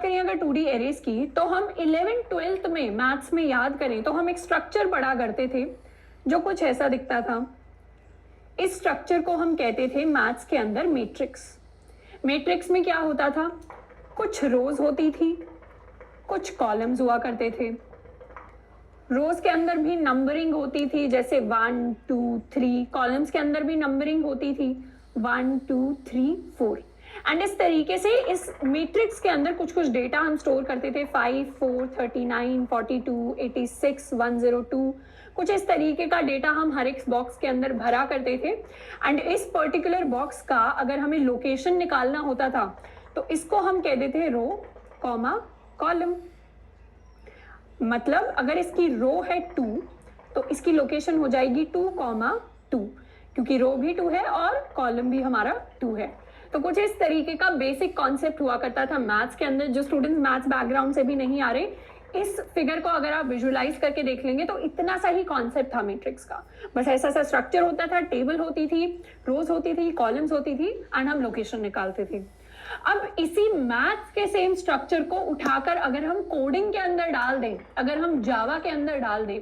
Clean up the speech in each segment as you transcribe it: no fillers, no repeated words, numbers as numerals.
करें अगर 2D arrays की, तो हम 11th-12th में मैथ्स में याद करें तो हम एक स्ट्रक्चर पढ़ा करते थे जो कुछ ऐसा दिखता था। इस स्ट्रक्चर को हम कहते थे मैथ्स के अंदर मैट्रिक्स। मैट्रिक्स में क्या होता था, कुछ रोज होती थी, कुछ कॉलम्स हुआ करते थे। रोज के अंदर भी नंबरिंग होती थी, जैसे 1 2 3। कॉलम्स के अंदर भी नंबरिंग होती थी 1 2 3 4। एंड इस तरीके से इस मैट्रिक्स के अंदर कुछ कुछ डेटा हम स्टोर करते थे, 5 4 39 42 86 102। कुछ इस तरीके का डेटा हम हर एक बॉक्स के अंदर भरा करते थे। एंड इस पर्टिकुलर बॉक्स का अगर हमें लोकेशन निकालना होता था तो इसको हम कहते थे रो कॉमा कॉलम। मतलब अगर इसकी रो है 2 तो इसकी लोकेशन हो जाएगी 2 कॉमा 2, क्योंकि रो भी 2 है और कॉलम भी हमारा 2 है। तो कुछ इस तरीके का बेसिक कॉन्सेप्ट हुआ करता था मैथ्स के अंदर। जो स्टूडेंट्स मैथ्स बैकग्राउंड से भी नहीं आ रहे, इस फिगर को अगर आप विजुअलाइज करके देख लेंगे तो इतना सा ही कॉन्सेप्ट था मैट्रिक्स का। बस ऐसा सा स्ट्रक्चर होता था, टेबल होती थी, रोज होती थी, कॉलम्स होती थी एंड हम लोकेशन निकालते थे। अब इसी मैथ्स के सेम स्ट्रक्चर को उठाकर अगर हम कोडिंग के अंदर डाल दें, अगर हम जावा के अंदर डाल दें,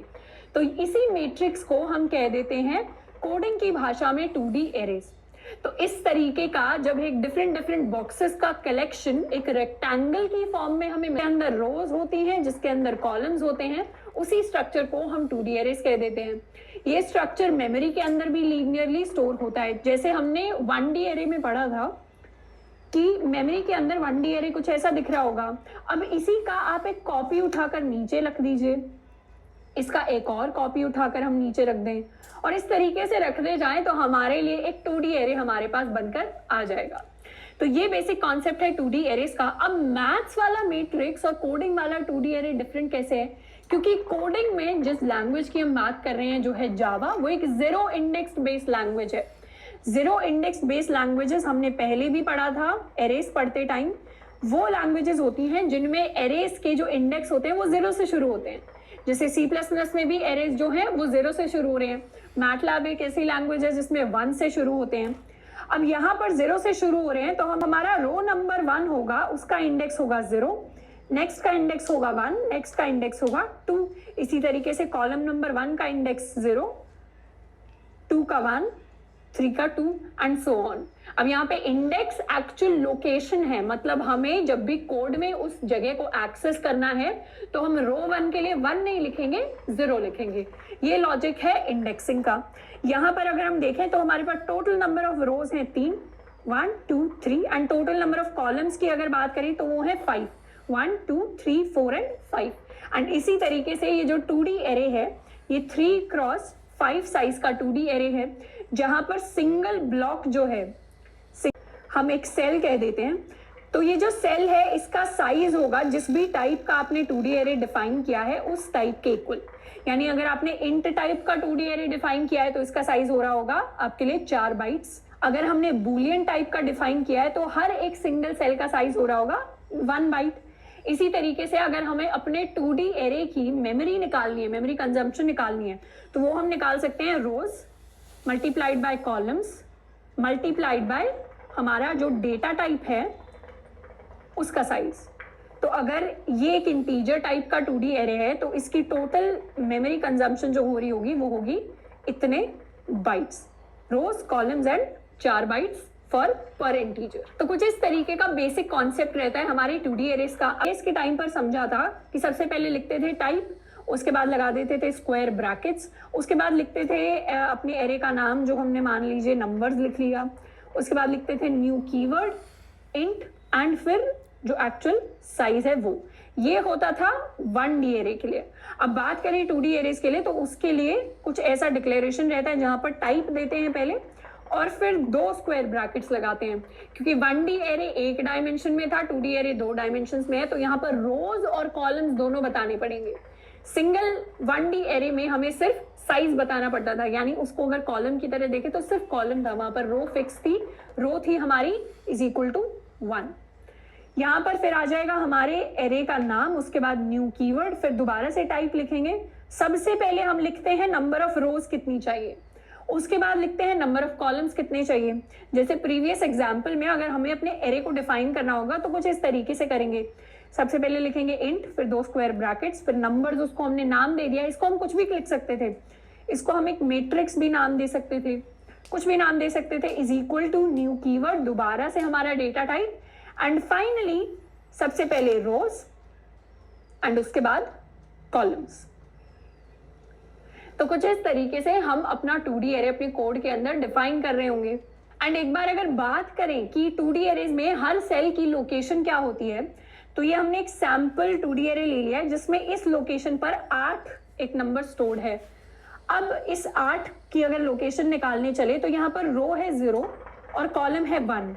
तो इसी मैट्रिक्स को हम कह देते हैं कोडिंग की भाषा में 2D एरेज। तो इस तरीके का जब एक डिफरेंट बॉक्सेस का कलेक्शन एक रेक्टेंगल की फॉर्म में हमें अंदर रोज होती हैं जिसके अंदर कॉलम्स होते हैं, उसी स्ट्रक्चर को हम 2D एरेज कह देते हैं। ये स्ट्रक्चर मेमोरी के अंदर भी लीनियरली स्टोर होता है। जैसे हमने 1D एरे में पढ़ा था कि मेमोरी के अंदर 1D एरे कुछ ऐसा दिख रहा होगा। अब इसी का आप एक कॉपी उठाकर नीचे रख दीजिए, इसका एक और कॉपी उठाकर हम नीचे रख दें और इस तरीके से रखते जाएं तो हमारे लिए एक 2D एरे हमारे पास बनकर आ जाएगा। तो ये बेसिक कॉन्सेप्ट है 2D एरेज का। अब मैथ्स वाला मैट्रिक्स और कोडिंग वाला 2D एरे डिफरेंट कैसे है, क्योंकि कोडिंग में जिस लैंग्वेज की हम बात कर रहे हैं जो है जावा, वो एक जीरो इंडेक्स बेस्ड लैंग्वेज है। जीरो इंडेक्स बेस्ड लैंग्वेजेस हमने पहले भी पढ़ा था एरेज पढ़ते टाइम। वो लैंग्वेजेस होती हैं जिनमें एरेज के जो इंडेक्स होते हैं वो जीरो से शुरू होते हैं। जैसे C++ में भी एरेज जो है वो जीरो से शुरू हो रहे हैं। मैटलैब एक ऐसी लैंग्वेज है जिसमें 1 से शुरू होते हैं। अब यहाँ पर जीरो से शुरू हो रहे हैं तो हम हमारा रो नंबर 1 होगा, उसका इंडेक्स होगा 0, नेक्स्ट का इंडेक्स होगा 1, नेक्स्ट का इंडेक्स होगा 2। इसी तरीके से कॉलम नंबर 1 का इंडेक्स 0, 2 का 1, 3 का 2 एंड सो ऑन। अब यहाँ पे इंडेक्स एक्चुअल लोकेशन है, मतलब हमें जब भी कोड में उस जगह को एक्सेस करना है तो हम रो 1 के लिए 1 नहीं लिखेंगे, 0 लिखेंगे। ये लॉजिक है इंडेक्सिंग का। यहाँ पर अगर हम देखें तो हमारे पास टोटल नंबर ऑफ रोज हैं 3, 1 2 3 and total number of columns की अगर बात करें तो वो है 5, 1 2 3 4 एंड 5। एंड इसी तरीके से ये जो 2D एरे है ये 3x5 साइज का 2D एरे है, जहां पर सिंगल ब्लॉक जो है हम एक सेल कह देते हैं। तो ये जो सेल है इसका साइज होगा जिस भी टाइप का आपने 2D एरे डिफाइन किया है उस टाइप के इक्वल। यानी अगर आपने इंट टाइप का 2D एरे डिफाइन किया है तो इसका साइज हो रहा होगा आपके लिए 4 बाइट्स। अगर हमने बुलियन टाइप का डिफाइन किया है तो हर एक सिंगल सेल का साइज हो रहा होगा 1 बाइट। इसी तरीके से अगर हमें अपने 2D एरे की मेमोरी निकालनी है, मेमोरी कंजम्पशन निकालनी है, तो वो हम निकाल सकते हैं rows multiplied by columns multiplied by हमारा जो डेटा टाइप है उसका साइज। तो अगर ये एक इंटीजर टाइप का 2D एरे है तो इसकी टोटल मेमोरी कंजम्पशन जो हो रही होगी वो होगी इतने bytes, rows columns and 4 bytes for per integer. तो कुछ इस तरीके का बेसिक कॉन्सेप्ट रहता है हमारे 2D एरेज का। एरेज के टाइम पर समझा था कि सबसे पहले लिखते थे टाइप, उसके बाद लगा देते थे स्क्वायर ब्रैकेट्स, उसके बाद लिखते थे अपने एरे का नाम जो हमने मान लीजिए नंबर्स लिख लिया, उसके बाद लिखते थे न्यू कीवर्ड इंट एंड फिर जो एक्चुअल साइज है वो। ये होता था 1D एरे के लिए। अब बात करें 2D एरेज के लिए तो उसके लिए कुछ ऐसा डिक्लेरेशन रहता है जहां पर टाइप देते हैं पहले और फिर 2 स्क्वायर ब्रैकेट्स लगाते हैं, क्योंकि 1D एरे 1 डायमेंशन में था, 2D एरे 2 डायमेंशन में है, तो यहाँ पर रोज और कॉलम्स दोनों बताने पड़ेंगे। सिंगल 1D एरे में हमें सिर्फ साइज बताना पड़ता था, यानी उसको अगर कॉलम की तरह देखे तो सिर्फ कॉलम था, वहां पर रो फिक्स थी, रो थी हमारी इज इक्वल टू 1। यहाँ पर फिर आ जाएगा हमारे एरे का नाम, उसके बाद न्यू कीवर्ड, फिर दोबारा से टाइप लिखेंगे। सबसे पहले हम लिखते हैं नंबर ऑफ रोज कितनी चाहिए, उसके बाद लिखते हैं नंबर ऑफ कॉलम्स कितने चाहिए। जैसे प्रीवियस एग्जाम्पल में अगर हमें अपने एरे को डिफाइन करना होगा तो कुछ इस तरीके से करेंगे, सबसे पहले लिखेंगे इंट, फिर 2 स्क्वायर ब्रैकेट्स, फिर नंबर्स, उसको हमने नाम दे दिया, इसको हम कुछ भी लिख सकते थे, इसको हम एक मैट्रिक्स भी नाम दे सकते थे, कुछ भी नाम दे सकते थे, is equal to new keyword, दोबारा से हमारा डेटा टाइप, एंड फाइनली सबसे पहले रोज एंड उसके बाद कॉलम्स। तो कुछ इस तरीके से हम अपना 2D एरे अपने कोड के अंदर डिफाइन कर रहे होंगे। एंड एक बार अगर बात करें कि 2D एरेज में हर सेल की लोकेशन क्या होती है, तो ये हमने एक सैंपल 2D एरे ले लिया है जिसमें इस लोकेशन पर 8 एक नंबर स्टोर्ड है। अब इस 8 की अगर लोकेशन निकालने चले तो यहाँ पर रो है 0 और कॉलम है 1,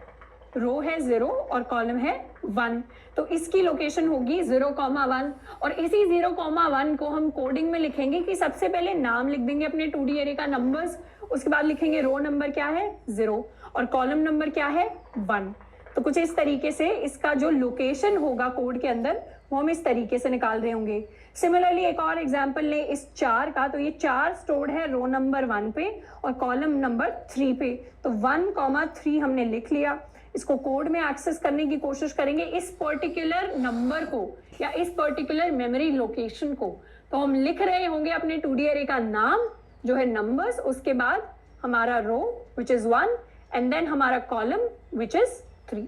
रो है 0 और कॉलम है 1, तो इसकी लोकेशन होगी 0,1 और इसी 0,1 को हम कोडिंग में लिखेंगे कि सबसे पहले नाम लिख देंगे अपने 2D एरे का नंबर्स, उसके बाद लिखेंगे रो नंबर क्या है 0 और कॉलम नंबर क्या है 1। तो कुछ इस तरीके से इसका जो लोकेशन होगा कोड के अंदर वो हम इस तरीके से निकाल रहे होंगे। सिमिलरली एक और एग्जांपल ले इस 4 का, तो ये 4 स्टोर्ड है रो नंबर 1 पे और कॉलम नंबर 3 पे, तो 1,3 हमने लिख लिया। इसको कोड में एक्सेस करने की कोशिश करेंगे इस पर्टिकुलर नंबर को या इस पर्टिकुलर मेमोरी लोकेशन को, तो हम लिख रहे होंगे अपने 2D एरे का नाम जो है नंबर्स, उसके बाद हमारा रो विच इज 1 एंड देन हमारा कॉलम विच इज 3।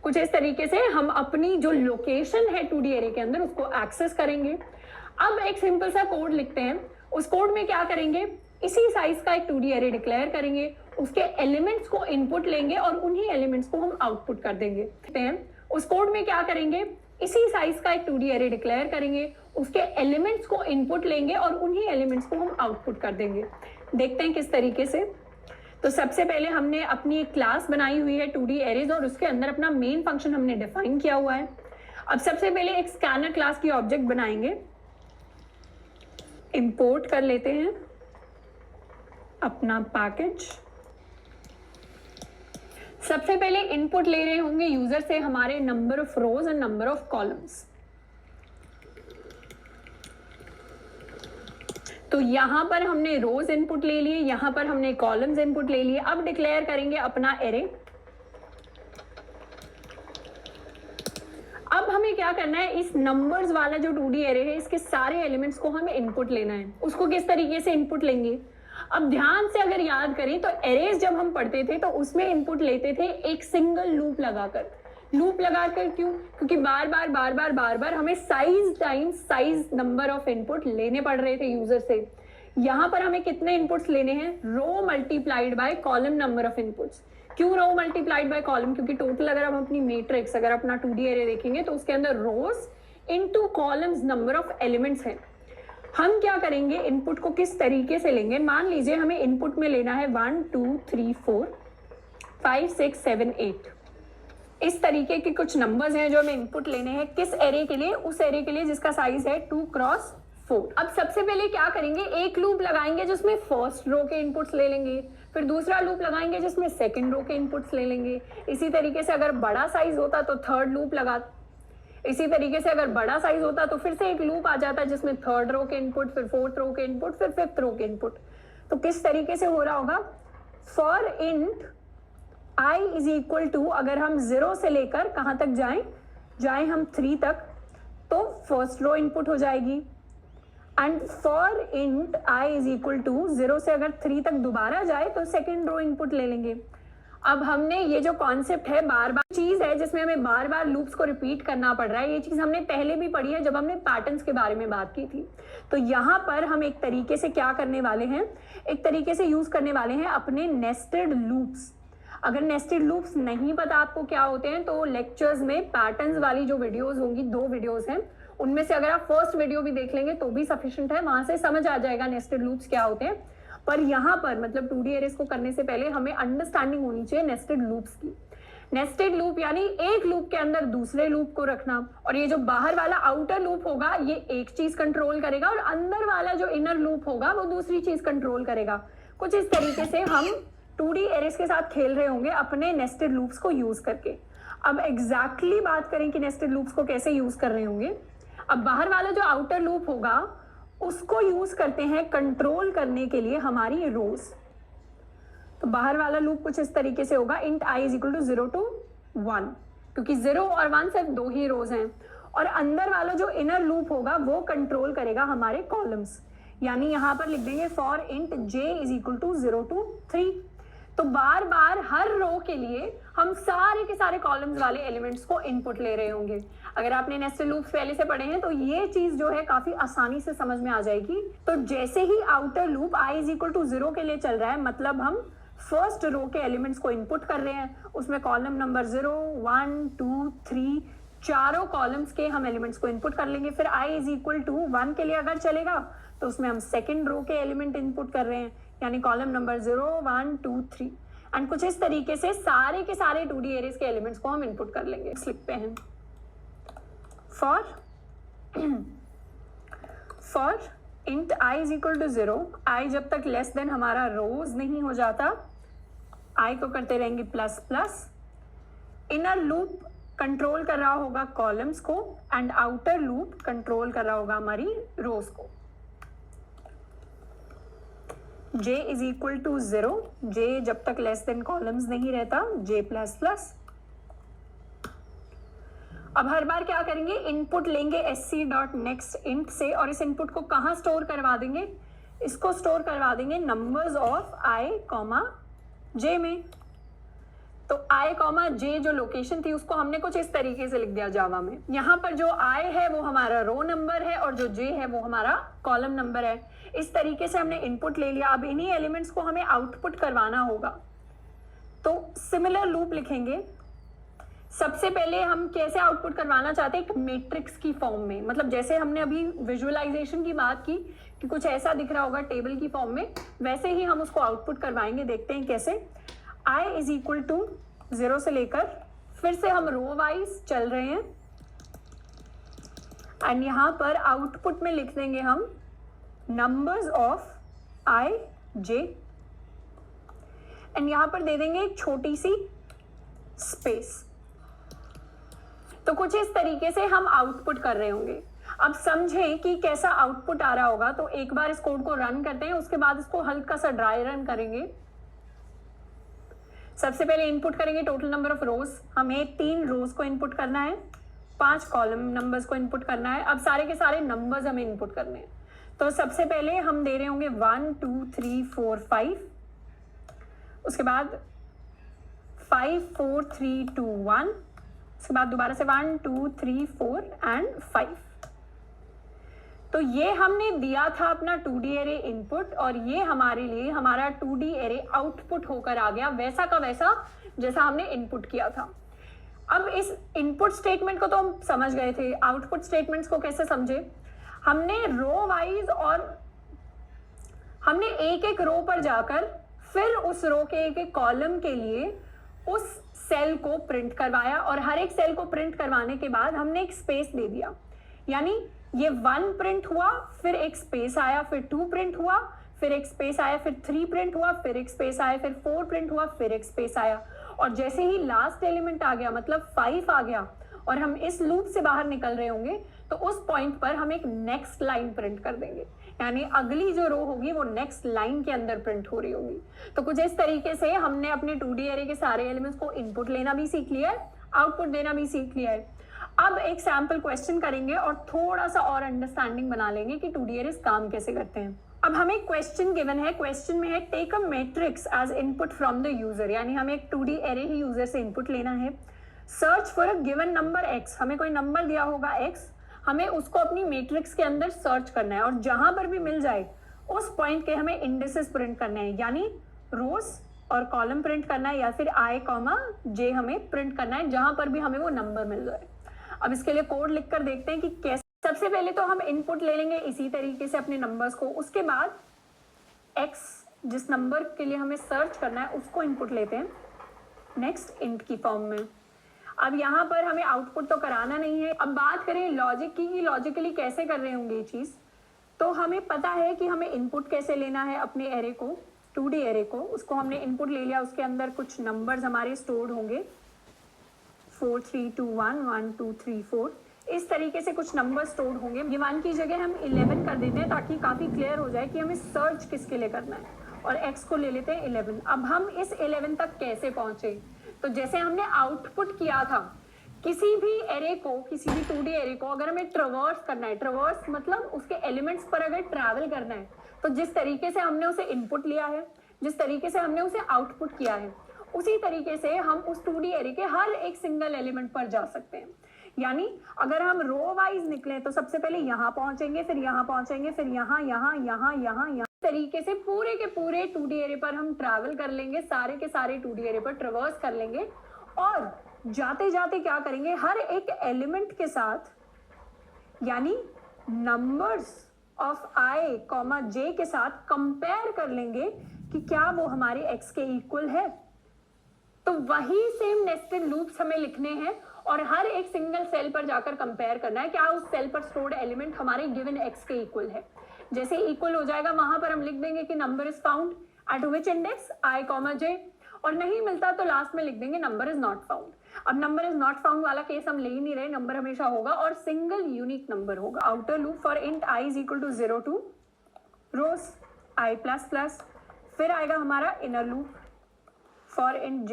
कुछ इस तरीके से हम अपनी जो लोकेशन है 2D एरे के अंदर उसको एक्सेस करेंगे। अब एक सिंपल सा कोड लिखते हैं, उस कोड में क्या करेंगे, इसी साइज का एक 2D एरे डिक्लेयर करेंगे, उसके एलिमेंट्स को इनपुट लेंगे और उन्हीं एलिमेंट्स को हम आउटपुट कर देंगे। उस कोड में क्या करेंगे, इसी साइज का एक 2D एरे डिक्लेयर करेंगे, उसके एलिमेंट्स को इनपुट लेंगे और उन्हीं एलिमेंट्स को हम आउटपुट कर देंगे। देखते हैं किस तरीके से। तो सबसे पहले हमने अपनी एक क्लास बनाई हुई है 2D एरेज और उसके अंदर अपना मेन फंक्शन हमने डिफाइन किया हुआ है। अब सबसे पहले एक स्कैनर क्लास की ऑब्जेक्ट बनाएंगे, इंपोर्ट कर लेते हैं अपना पैकेज। सबसे पहले इनपुट ले रहे होंगे यूजर से हमारे number of rose and number of columns. तो यहां पर हमने रोज इनपुट ले लिए, यहां पर हमने कॉलम्स इनपुट ले लिए। अब डिक्लेयर करेंगे अपना एरे। अब हमें क्या करना है, इस नंबर्स वाला जो 2D एरे है इसके सारे एलिमेंट्स को हमें इनपुट लेना है। उसको किस तरीके से इनपुट लेंगे, अब ध्यान से अगर याद करें तो एरेज जब हम पढ़ते थे तो उसमें इनपुट लेते थे एक सिंगल लूप लगाकर। लूप लगाकर क्यों, क्योंकि बार बार हमें size times size number of input लेने पड़ रहे थे यूजर से। यहाँ पर हमें कितने इनपुट्स लेने हैं, row multiplied by column number of inputs. क्यों रो मल्टीप्लाइड बाय कॉलम, क्योंकि टोटल अगर हम अपनी मैट्रिक्स अगर अपना 2D एरे देखेंगे तो उसके अंदर रोज into columns number of elements है। हम क्या करेंगे, इनपुट को किस तरीके से लेंगे, मान लीजिए हमें इनपुट में लेना है 1 2 3 4 5 6 7 8, इस तरीके के कुछ नंबर्स हैं जो हमें इनपुट लेने हैं। किस एरे के लिए, उस एरे के लिए जिसका साइज है 2 क्रॉस 4। अब सबसे पहले क्या करेंगे, एक लूप लगाएंगे जिसमें फर्स्ट रो के इनपुट्स ले लेंगे, फिर दूसरा लूप लगाएंगे जिसमें सेकंड रो के इनपुट्स ले लेंगे। इसी तरीके से अगर बड़ा साइज होता तो थर्ड लूप लगा, इसी तरीके से अगर बड़ा साइज होता तो फिर से एक लूप आ जाता जिसमें थर्ड रो के इनपुट, फिर फोर्थ रो के इनपुट, फिर फिफ्थ रो के इनपुट। तो किस तरीके से हो रहा होगा, for int i is equal to, अगर हम 0 से लेकर कहां तक जाएं हम 3 तक, तो फर्स्ट रो इनपुट हो जाएगी। And for int i is equal to 0 से अगर 3 तक दोबारा जाए तो सेकेंड रो इनपुट ले लेंगे। अब हमने ये जो कॉन्सेप्ट है, बार बार चीज है जिसमें हमें बार बार लूप्स को रिपीट करना पड़ रहा है, ये चीज हमने पहले भी पढ़ी है जब हमने पैटर्न्स के बारे में बात की थी। तो यहाँ पर हम एक तरीके से क्या करने वाले हैं, एक तरीके से यूज करने वाले हैं अपने नेस्टेड लूप्स। अगर नेस्टेड लूप्स नहीं पता आपको क्या होते हैं तो लेक्चर्स में पैटर्न्स वाली जो वीडियोस होंगी, 2 वीडियोस हैं, उनमें से अगर आप फर्स्ट वीडियो भी देख लेंगे तो भी सफिशिएंट है, वहां से समझ आ जाएगा नेस्टेड लूप्स क्या होते हैं। पर यहाँ पर मतलब 2D एरेज को करने से पहले हमें अंडरस्टैंडिंग होनी चाहिए नेस्टेड लूप्स की। नेस्टेड लूप यानी एक लूप के अंदर दूसरे लूप को रखना, और ये जो बाहर वाला आउटर लूप होगा ये एक चीज कंट्रोल करेगा और अंदर वाला जो इनर लूप होगा वो दूसरी चीज कंट्रोल करेगा। कुछ इस तरीके से हम 2D एरेज के साथ खेल रहे होंगे अपने नेस्टेड लूप्स को यूज करके। अब एग्जैक्टली बात करें कि नेस्टेड लूप्स को कैसे यूज कर रहे होंगे। अब बाहर वाला जो आउटर लूप होगा उसको यूज करते हैं कंट्रोल करने के लिए हमारी रोज। तो बाहर वाला लूप कुछ इस तरीके से होगा, int i is equal to 0 to 1, क्योंकि 0 और 1 सिर्फ 2 ही रोज हैं। और अंदर वाला जो इनर लूप होगा वो कंट्रोल करेगा हमारे कॉलम्स। यानी यहाँ पर लिख देंगे for int j is equal to 0 to 3। तो बार बार हर रो के लिए हम सारे के सारे कॉलम्स वाले एलिमेंट्स को इनपुट ले रहे होंगे। अगर आपने नेस्टेड लूप्स पहले से पढ़े हैं तो ये चीज जो है काफी आसानी से समझ में आ जाएगी। तो जैसे ही outer loop i is equal to 0 के लिए चल रहा है, मतलब हम फर्स्ट रो के एलिमेंट्स को इनपुट कर रहे हैं, उसमें कॉलम नंबर 0, 1, 2, 3 चारों कॉलम्स के हम एलिमेंट्स को इनपुट कर लेंगे। फिर i इज इक्वल टू 1 के लिए अगर चलेगा तो उसमें हम सेकेंड रो के एलिमेंट इनपुट कर रहे हैं, यानी कॉलम नंबर 0, 1, 2, 3 एंड कुछ इस तरीके से सारे के सारे 2D एरेज के एलिमेंट्स को हम इनपुट कर लेंगे। लिखते हैं for int i is equal to 0, i जब तक लेस देन हमारा रोज नहीं हो जाता i को करते रहेंगे plus plus. Inner loop control कर रहा होगा कॉलम्स को एंड आउटर लूप कंट्रोल कर रहा होगा हमारी रोज को। j is equal to 0, j जब तक लेस देन कॉलम्स नहीं रहता j प्लस प्लस। अब हर बार क्या करेंगे, इनपुट लेंगे sc.next से और इस इनपुट को कहाँ स्टोर करवा देंगे, इसको स्टोर करवा देंगे नंबर्स ऑफ i, j में। तो i, j जो लोकेशन थी उसको हमने कुछ इस तरीके से लिख दिया जावा में। यहाँ पर जो i है वो हमारा रो नंबर है और जो j है वो हमारा कॉलम नंबर है। इस तरीके से हमने इनपुट ले लिया। अब इन्हीं एलिमेंट्स को हमें आउटपुट करवाना होगा, तो सिमिलर लूप लिखेंगे। सबसे पहले हम कैसे आउटपुट करवाना चाहते हैं, एक मैट्रिक्स की फॉर्म में। मतलब जैसे हमने अभी विजुअलाइजेशन की बात की कि कुछ ऐसा दिख रहा होगा टेबल की फॉर्म में, वैसे ही हम उसको आउटपुट करवाएंगे। देखते हैं कैसे। i इज इक्वल टू 0 से लेकर फिर से हम रो वाइज चल रहे हैं एंड यहाँ पर आउटपुट में लिख देंगे हम numbers of i, j and यहाँ पर दे देंगे एक छोटी सी स्पेस। तो कुछ इस तरीके से हम आउटपुट कर रहे होंगे। अब समझें कि कैसा आउटपुट आ रहा होगा, तो एक बार इस कोड को रन करते हैं, उसके बाद इसको हल्का सा ड्राई रन करेंगे। सबसे पहले इनपुट करेंगे टोटल नंबर ऑफ रोज। हमें 3 रोज को इनपुट करना है, 5 कॉलम नंबर्स को इनपुट करना है। अब सारे के सारे नंबर्स हमें इनपुट करने हैं। तो सबसे पहले हम दे रहे होंगे 1, 2, 3, 4, 5। उसके बाद 5, 4, 3, 2, 1। उसके बाद दोबारा से 1, 2, 3, 4 एंड 5। तो ये हमने दिया था अपना 2D एरे इनपुट और ये हमारे लिए हमारा 2D एरे आउटपुट होकर आ गया, वैसा का वैसा जैसा हमने इनपुट किया था। अब इस इनपुट स्टेटमेंट को तो हम समझ गए थे, आउटपुट स्टेटमेंट्स को कैसे समझे। हमने रो वाइज और हमने एक एक रो पर जाकर फिर उस रो के एक एक कॉलम के लिए उस सेल को प्रिंट करवाया और हर एक सेल को प्रिंट करवाने के बाद हमने एक स्पेस दे दिया। यानी ये 1 प्रिंट हुआ, फिर एक स्पेस आया, फिर 2 प्रिंट हुआ, फिर एक स्पेस आया, फिर 3 प्रिंट हुआ, फिर एक स्पेस आया, फिर 4 प्रिंट हुआ, फिर एक स्पेस आया। और जैसे ही लास्ट एलिमेंट आ गया, मतलब 5 आ गया और हम इस लूप से बाहर निकल रहे होंगे, तो उस पॉइंट पर हम एक नेक्स्ट लाइन प्रिंट कर देंगे। यानी अगली जो रो होगी वो नेक्स्ट लाइन के अंदर प्रिंट हो रही होगी। तो कुछ इस तरीके से हमने अपने 2D एरे के सारे एलिमेंट्स को इनपुट लेना भी सीख लिया है, आउटपुट देना भी सीख लिया है। अब एक सैम्पल क्वेश्चन करेंगे और थोड़ा सा और अंडरस्टैंडिंग बना लेंगे कि 2D एरेस काम कैसे करते हैं। अब हमें क्वेश्चन गिवन है, क्वेश्चन में है take a matrix as input from the user. यानी हमें एक 2D एरे ही यूजर से इनपुट लेना है। Search for a given number x, हमें कोई नंबर दिया होगा x, हमें उसको अपनी मैट्रिक्स के अंदर सर्च करना है और जहां पर भी मिल जाए उस पॉइंट के हमें इंडिसेस प्रिंट करने हैं, यानी रोज और कॉलम प्रिंट करना है या फिर i, j हमें प्रिंट करना है जहां पर भी हमें वो नंबर मिल जाए। अब इसके लिए कोड लिखकर देखते हैं कि कैसे। सबसे पहले तो हम इनपुट ले लेंगे इसी तरीके से अपने नंबर्स को। उसके बाद x जिस नंबर के लिए हमें सर्च करना है उसको इनपुट लेते हैं नेक्स्ट इंट की फॉर्म में। अब यहाँ पर हमें आउटपुट तो कराना नहीं है। अब बात करें लॉजिक की कि लॉजिकली कैसे कर रहे होंगे ये चीज़, तो हमें पता है कि हमें इनपुट कैसे लेना है अपने एरे को, 2D एरे को। उसको हमने इनपुट ले लिया, उसके अंदर कुछ नंबर्स हमारे स्टोर्ड होंगे, 4, 3, 2, 1, 1, 2, 3, 4, इस तरीके से कुछ नंबर स्टोर्ड होंगे। ये 1 की जगह हम 11 कर देते हैं ताकि काफ़ी क्लियर हो जाए कि हमें सर्च किसके लिए करना है, और x को ले लेते हैं 11। अब हम इस 11 तक कैसे पहुंचे, तो जैसे हमने आउटपुट किया था किसी भी एरे को, किसी भी 2D एरे को अगर हमें ट्रवर्स करना है, ट्रवर्स मतलब उसके एलिमेंट्स पर अगर ट्रैवल करना है, तो जिस तरीके से हमने उसे इनपुट लिया है, जिस तरीके से हमने उसे आउटपुट किया है, उसी तरीके से हम उस 2D एरे के हर एक सिंगल एलिमेंट पर जा सकते हैं। यानी अगर हम रो वाइज निकले तो सबसे पहले यहाँ पहुंचेंगे, फिर यहाँ पहुंचेंगे, फिर यहाँ यहाँ यहाँ यहाँ यहाँ तरीके से पूरे के पूरे 2D एरे पर हम ट्रैवल कर लेंगे, सारे के सारे 2D एरे पर ट्रवर्स कर लेंगे और जाते जाते क्या करेंगे, हर एक एलिमेंट के साथ यानी नंबर्स ऑफ i, j के साथ कंपेयर कर लेंगे कि क्या वो हमारे x के इक्वल है। तो वही सेम नेस्टेड लूप्स हमें लिखने हैं और हर एक सिंगल सेल पर जाकर कंपेयर करना है क्या उस सेल पर स्टोर्ड एलिमेंट हमारे गिवन x के इक्वल है। जैसे इक्वल हो जाएगा वहां पर हम लिख देंगे कि number is found at which index i, j, और नहीं मिलता तो लास्ट में लिख देंगे नंबर इज नॉट फाउंड। अब नंबर इज नॉट फाउंड वाला केस हम ले ही नहीं रहे, नंबर हमेशा होगा और सिंगल यूनिक नंबर होगा। Outer loop for int i is equal to 0 to rows i plus plus, फिर आएगा हमारा inner loop for int j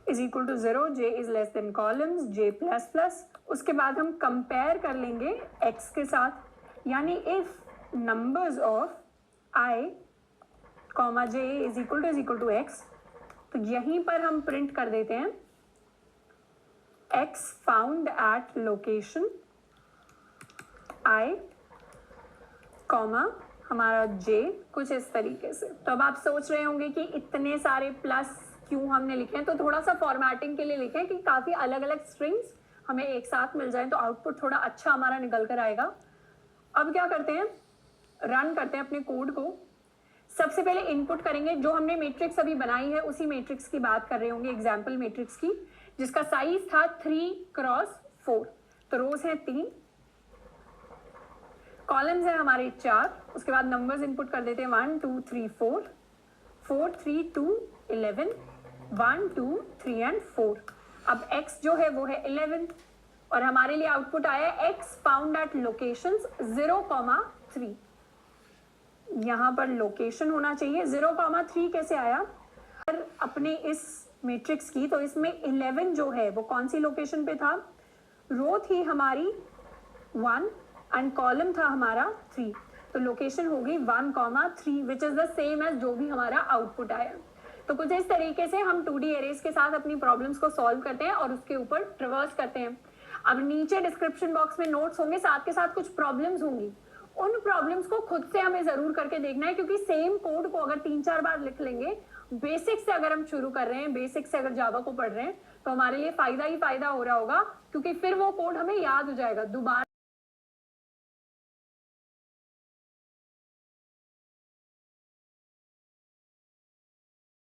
is equal to 0, j is less than columns j plus plus. उसके बाद हम compare कर लेंगे x के साथ, यानी if numbers of i, j is equal to x, तो यहीं पर हम प्रिंट कर देते हैं x found at location i, हमारा j, कुछ इस तरीके से। तो अब आप सोच रहे होंगे कि इतने सारे प्लस क्यों हमने लिखे हैं, तो थोड़ा सा फॉर्मेटिंग के लिए लिखे हैं कि काफी अलग अलग स्ट्रिंग्स हमें एक साथ मिल जाए तो आउटपुट थोड़ा अच्छा हमारा निकल कर आएगा। अब क्या करते हैं, रन करते हैं अपने कोड को। सबसे पहले इनपुट करेंगे, जो हमने मैट्रिक्स अभी बनाई है उसी मैट्रिक्स की बात कर रहे होंगे, एग्जाम्पल मैट्रिक्स की, जिसका साइज था 3x4। तो रोज है 3, कॉलम्स है हमारे 4। उसके बाद नंबर्स इनपुट कर देते हैं 1 2 3 4, 4 3 2 11, 1 2 3 एंड 4। अब x जो है वो है 11 और हमारे लिए आउटपुट आया x फाउंड एट लोकेशंस 0,3। यहां पर लोकेशन होना चाहिए, 0,3 कैसे आया अपने इस मैट्रिक्स की, तो इसमें 11 जो है वो कौन सी लोकेशन पे था, रो थी हमारी 1 एंड कॉलम था हमारा 3, तो लोकेशन होगी 1,3 which is the same as जो भी हमारा आउटपुट आया। तो कुछ इस तरीके से हम 2D एरेज के साथ अपनी प्रॉब्लम्स को सॉल्व करते हैं और उसके ऊपर ट्रिवर्स करते हैं। अब नीचे डिस्क्रिप्शन बॉक्स में नोट्स होंगे, साथ के साथ कुछ प्रॉब्लम्स होंगी, उन प्रॉब्लम्स को खुद से हमें जरूर करके देखना है, क्योंकि सेम कोड को अगर 3-4 बार लिख लेंगे, बेसिक से अगर हम शुरू कर रहे हैं, बेसिक से अगर जावा को पढ़ रहे हैं, तो हमारे लिए फायदा ही फायदा हो रहा होगा, क्योंकि फिर वो कोड हमें याद हो जाएगा। दोबारा